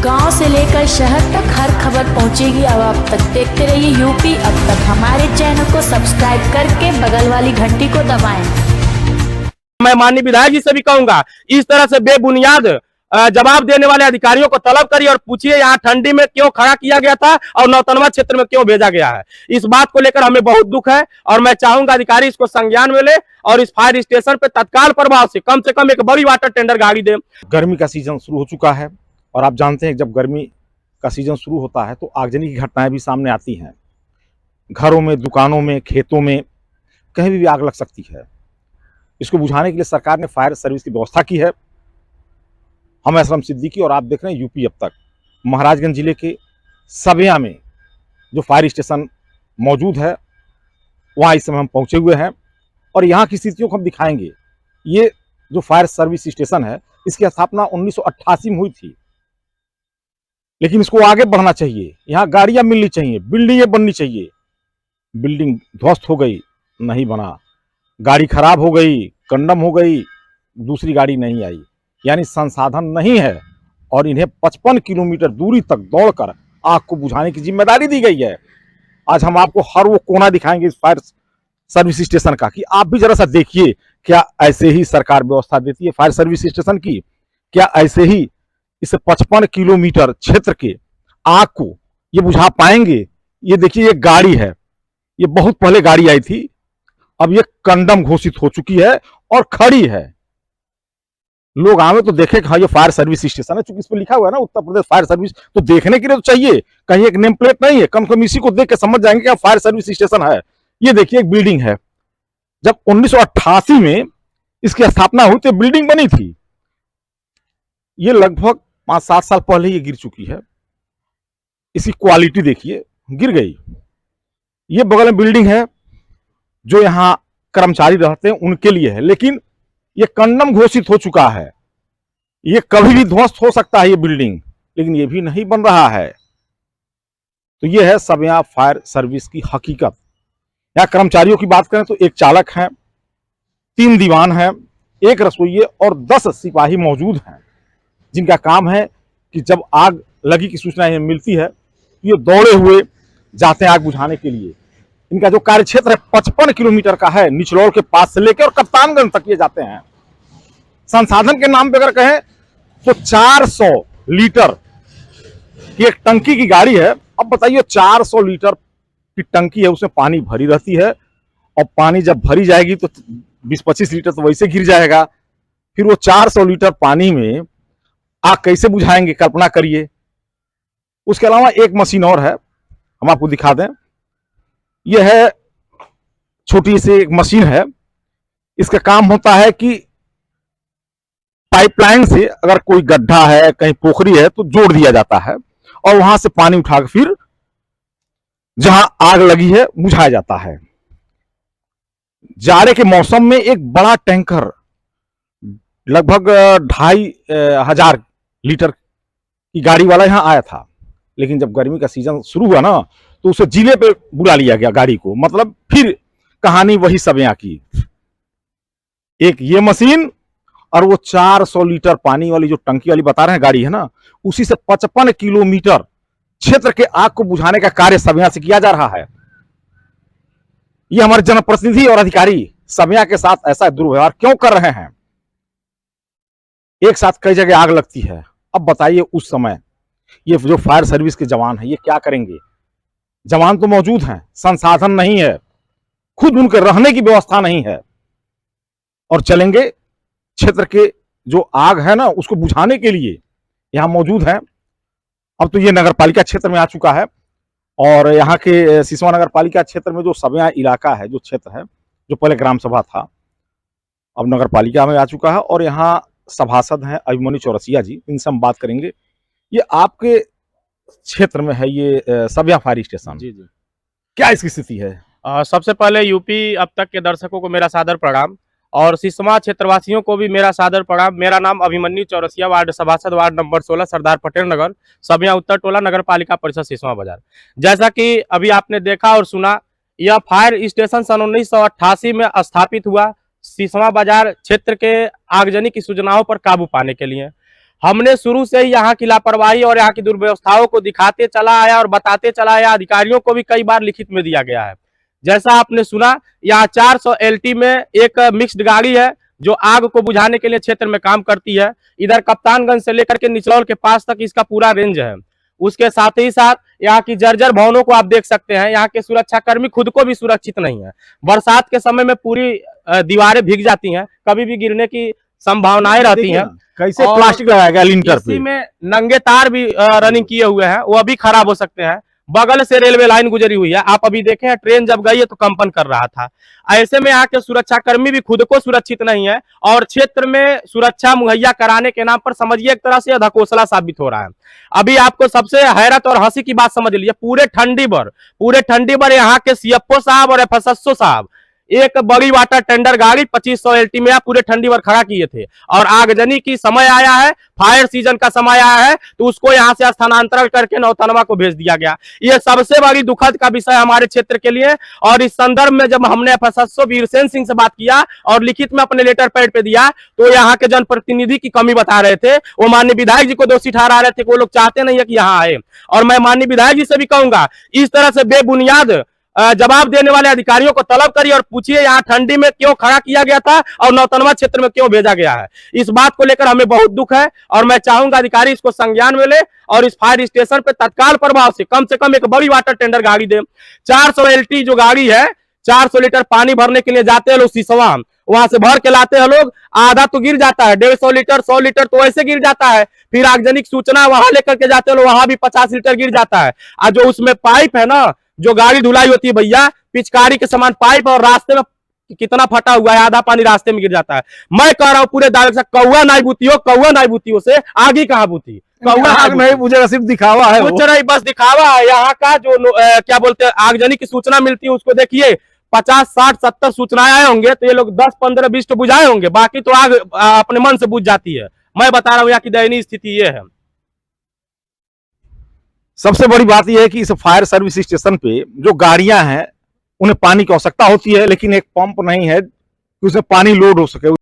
गांव से लेकर शहर तक हर खबर पहुंचेगी अब आप तक। देखते रहिए यूपी अब तक। हमारे चैनल को सब्सक्राइब करके बगल वाली घंटी को दबाएं। मैं माननीय विधायक जी से भी कहूंगा, इस तरह से बेबुनियाद जवाब देने वाले अधिकारियों को तलब करिए और पूछिए यहाँ ठंडी में क्यों खड़ा किया गया था और नौतनवा क्षेत्र में क्यों भेजा गया है। इस बात को लेकर हमें बहुत दुख है और मैं चाहूंगा अधिकारी इसको संज्ञान में ले और इस फायर स्टेशन पे तत्काल प्रभाव से कम एक बड़ी वाटर टेंडर गाड़ी दे। गर्मी का सीजन शुरू हो चुका है और आप जानते हैं जब गर्मी का सीजन शुरू होता है तो आगजनी की घटनाएं भी सामने आती हैं। घरों में, दुकानों में, खेतों में कहीं भी आग लग सकती है। इसको बुझाने के लिए सरकार ने फायर सर्विस की व्यवस्था की है। हम असलम सिद्दीकी और आप देख रहे हैं यूपी अब तक। महाराजगंज जिले के सबिया में जो फायर स्टेशन मौजूद है वहाँ इस समय हम पहुँचे हुए हैं और यहाँ की स्थितियों को हम दिखाएंगे। ये जो फायर सर्विस स्टेशन है इसकी स्थापना 1988 में हुई थी, लेकिन इसको आगे बढ़ना चाहिए। यहाँ गाड़ियाँ मिलनी चाहिए, बिल्डिंगें बननी चाहिए। बिल्डिंग ध्वस्त हो गई, नहीं बना। गाड़ी खराब हो गई, कंडम हो गई, दूसरी गाड़ी नहीं आई। यानी संसाधन नहीं है और इन्हें 55 किलोमीटर दूरी तक दौड़कर आग को बुझाने की जिम्मेदारी दी गई है। आज हम आपको हर वो कोना दिखाएंगे इस फायर सर्विस स्टेशन का कि आप भी जरा सा देखिए, क्या ऐसे ही सरकार व्यवस्था देती है फायर सर्विस स्टेशन की? क्या ऐसे ही इस 55 किलोमीटर क्षेत्र के आग को ये बुझा पाएंगे? ये देखिए, ये गाड़ी है, ये बहुत पहले गाड़ी आई थी, अब ये कंडम घोषित हो चुकी है और खड़ी है। लोग आवे तो देखे कि हाँ ये फायर सर्विस स्टेशन है, चूंकि इस पर लिखा हुआ है ना उत्तर प्रदेश फायर सर्विस, तो देखने के लिए तो चाहिए। कहीं एक नेम प्लेट नहीं है, कम से कम इसी को देख के समझ जाएंगे कि फायर सर्विस स्टेशन है। ये देखिए एक बिल्डिंग है, जब 1988 में इसकी स्थापना हुई तो बिल्डिंग बनी थी। ये लगभग 5-7 साल पहले ये गिर चुकी है। इसकी क्वालिटी देखिए, गिर गई। ये बगल में बिल्डिंग है जो यहाँ कर्मचारी रहते हैं उनके लिए है, लेकिन ये कंडम घोषित हो चुका है। ये कभी भी ध्वस्त हो सकता है ये बिल्डिंग, लेकिन ये भी नहीं बन रहा है। तो ये है सबिया फायर सर्विस की हकीकत। यहाँ कर्मचारियों की बात करें तो एक चालक है, 3 दीवान है, 1 रसोइये और 10 सिपाही मौजूद हैं, जिनका काम है कि जब आग लगी की सूचना इन्हें मिलती है तो ये दौड़े हुए जाते हैं आग बुझाने के लिए। इनका जो कार्य क्षेत्र है 55 किलोमीटर का है, निचलौल के पास से लेकर और कप्तानगंज तक ये जाते हैं। संसाधन के नाम पे अगर कहें तो 400 लीटर की एक टंकी की गाड़ी है। अब बताइए 400 लीटर की टंकी है, उसमें पानी भरी रहती है और पानी जब भरी जाएगी तो 20-25 लीटर तो वैसे गिर जाएगा। फिर वो 400 लीटर पानी में आग कैसे बुझाएंगे, कल्पना करिए। उसके अलावा एक मशीन और है, हम आपको दिखा दें। यह है छोटी सी एक मशीन है। इसका काम होता है कि पाइपलाइन से अगर कोई गड्ढा है, कहीं पोखरी है तो जोड़ दिया जाता है और वहां से पानी उठाकर फिर जहां आग लगी है बुझाया जाता है। जाड़े के मौसम में एक बड़ा टैंकर लगभग 2500 लीटर की गाड़ी वाला यहां आया था, लेकिन जब गर्मी का सीजन शुरू हुआ ना तो उसे जिले पे बुला लिया गया गाड़ी को। मतलब फिर कहानी वही सबिया की। एक ये मशीन और वो 400 लीटर पानी वाली जो टंकी वाली बता रहे हैं गाड़ी है ना, उसी से 55 किलोमीटर क्षेत्र के आग को बुझाने का कार्य सबिया से किया जा रहा है। ये हमारे जनप्रतिनिधि और अधिकारी सबिया के साथ ऐसा दुर्व्यवहार क्यों कर रहे हैं? एक साथ कई जगह आग लगती है। अब बताइए उस समय ये जो फायर सर्विस के जवान हैं ये क्या करेंगे? जवान तो मौजूद हैं, संसाधन नहीं है, खुद उनके रहने की व्यवस्था नहीं है और चलेंगे क्षेत्र के जो आग है ना उसको बुझाने के लिए यहां मौजूद हैं। अब तो ये नगर पालिका क्षेत्र में आ चुका है और यहाँ के सिसवा नगर पालिका क्षेत्र में जो सबिया इलाका है, जो क्षेत्र है, जो पहले ग्राम सभा था, अब नगर पालिका में आ चुका है और यहाँ सभासद हैं अभिमन्यु चौरसिया जी, इनसे हम बात करेंगे। ये आपके क्षेत्र में है ये सबिया फायर स्टेशन? जी जी। क्या इसकी स्थिति है? सबसे पहले यूपी अब तक के दर्शकों को मेरा सादर प्रणाम और सिसवा क्षेत्रवासियों को भी मेरा सादर प्रणाम। मेरा नाम अभिमन्यु चौरसिया, वार्ड सभासद, वार्ड नंबर 16, सरदार पटेल नगर, सबिया उत्तर टोला, नगर पालिका परिषद सिसवा बाजार। जैसा कि अभी आपने देखा और सुना, यह फायर स्टेशन सन 1988 में स्थापित हुआ सिसवा बाजार क्षेत्र के आगजनी की सूचनाओं पर काबू पाने के लिए। हमने शुरू से ही यहाँ की लापरवाही और यहाँ की दुर्व्यवस्थाओं को दिखाते चला आया और बताते चला आया। अधिकारियों को भी कई बार लिखित में दिया गया है। जैसा आपने सुना, यहाँ 400 LT में एक मिक्स्ड गाड़ी है जो आग को बुझाने के लिए क्षेत्र में काम करती है। इधर कप्तानगंज से लेकर के निचलौल के पास तक इसका पूरा रेंज है। उसके साथ ही साथ यहाँ की जर्जर भवनों को आप देख सकते हैं। यहाँ के सुरक्षाकर्मी खुद को भी सुरक्षित नहीं है। बरसात के समय में पूरी दीवारें भीग जाती हैं, कभी भी गिरने की संभावनाएं रहती हैं। कैसे प्लास्टिक लगाया गया लिंटर पे, इसी में नंगे तार भी रनिंग किए हुए हैं, वो अभी खराब हो सकते हैं। बगल से रेलवे लाइन गुजरी हुई है, आप अभी देखें ट्रेन जब गई है तो कंपन कर रहा था। ऐसे में यहाँ के सुरक्षाकर्मी भी खुद को सुरक्षित नहीं है और क्षेत्र में सुरक्षा मुहैया कराने के नाम पर समझिए एक तरह से धकोसला साबित हो रहा है। अभी आपको सबसे हैरत और हंसी की बात समझ लीजिए, पूरे ठंडी भर यहाँ के CFO साहब और FSSO साहब एक बड़ी वाटर टेंडर गाड़ी 2500 LT में पूरे ठंडी भर खड़ा किए थे और आगजनी की समय आया है, फायर सीजन का समय आया है तो उसको यहाँ से स्थानांतरण करके नौतनवा को भेज दिया गया। ये सबसे बड़ी दुखद का विषय हमारे क्षेत्र के लिए। और इस संदर्भ में जब हमने FSSO वीरसेन सिंह से बात किया और लिखित में अपने लेटर पैड पे दिया तो यहाँ के जनप्रतिनिधि की कमी बता रहे थे। वो माननीय विधायक जी को दोषी ठहरा रहे थे कि वो लोग चाहते नहीं है कि यहाँ आए। और मैं माननीय विधायक जी से भी कहूंगा, इस तरह से बेबुनियाद जवाब देने वाले अधिकारियों को तलब करिए और पूछिए यहाँ ठंडी में क्यों खड़ा किया गया था और नौतनवा क्षेत्र में क्यों भेजा गया है। इस बात को लेकर हमें बहुत दुख है और मैं चाहूंगा अधिकारी इसको संज्ञान में ले और इस फायर स्टेशन पे तत्काल प्रभाव से कम एक बड़ी वाटर टेंडर गाड़ी दे। 400 LT जो गाड़ी है, 400 लीटर पानी भरने के लिए जाते हैं लोग सिसवा, वहां से भर के लाते हैं लोग, आधा तो गिर जाता है, 150 लीटर 100 लीटर तो ऐसे गिर जाता है। फिर आगजनी सूचना वहां लेकर के जाते हैं लोग, वहां भी 50 लीटर गिर जाता है। और जो उसमें पाइप है ना, जो गाड़ी धुलाई होती है भैया, पिचकारी के समान पाइप और रास्ते में कितना फटा हुआ है, आधा पानी रास्ते में गिर जाता है। मैं कह रहा हूँ पूरे दावे से कौआ नहीं बुतियों से आगे कहाँ बुती, कौआ आग नहीं बुझेगा, सिर्फ दिखावा है कुछ नहीं, बस दिखावा है। यहाँ का जो क्या बोलते हैं आगजनी की सूचना मिलती है उसको देखिए, 50 60 70 सूचनाएं आए होंगे तो ये लोग 10 15 20 तो बुझाए होंगे, बाकी तो आग अपने मन से बुझ जाती है। मैं बता रहा हूँ यहाँ की दयनीय स्थिति ये है। सबसे बड़ी बात यह है कि इस फायर सर्विस स्टेशन पे जो गाड़ियां हैं उन्हें पानी की आवश्यकता होती है, लेकिन एक पंप नहीं है कि उसमें पानी लोड हो सके।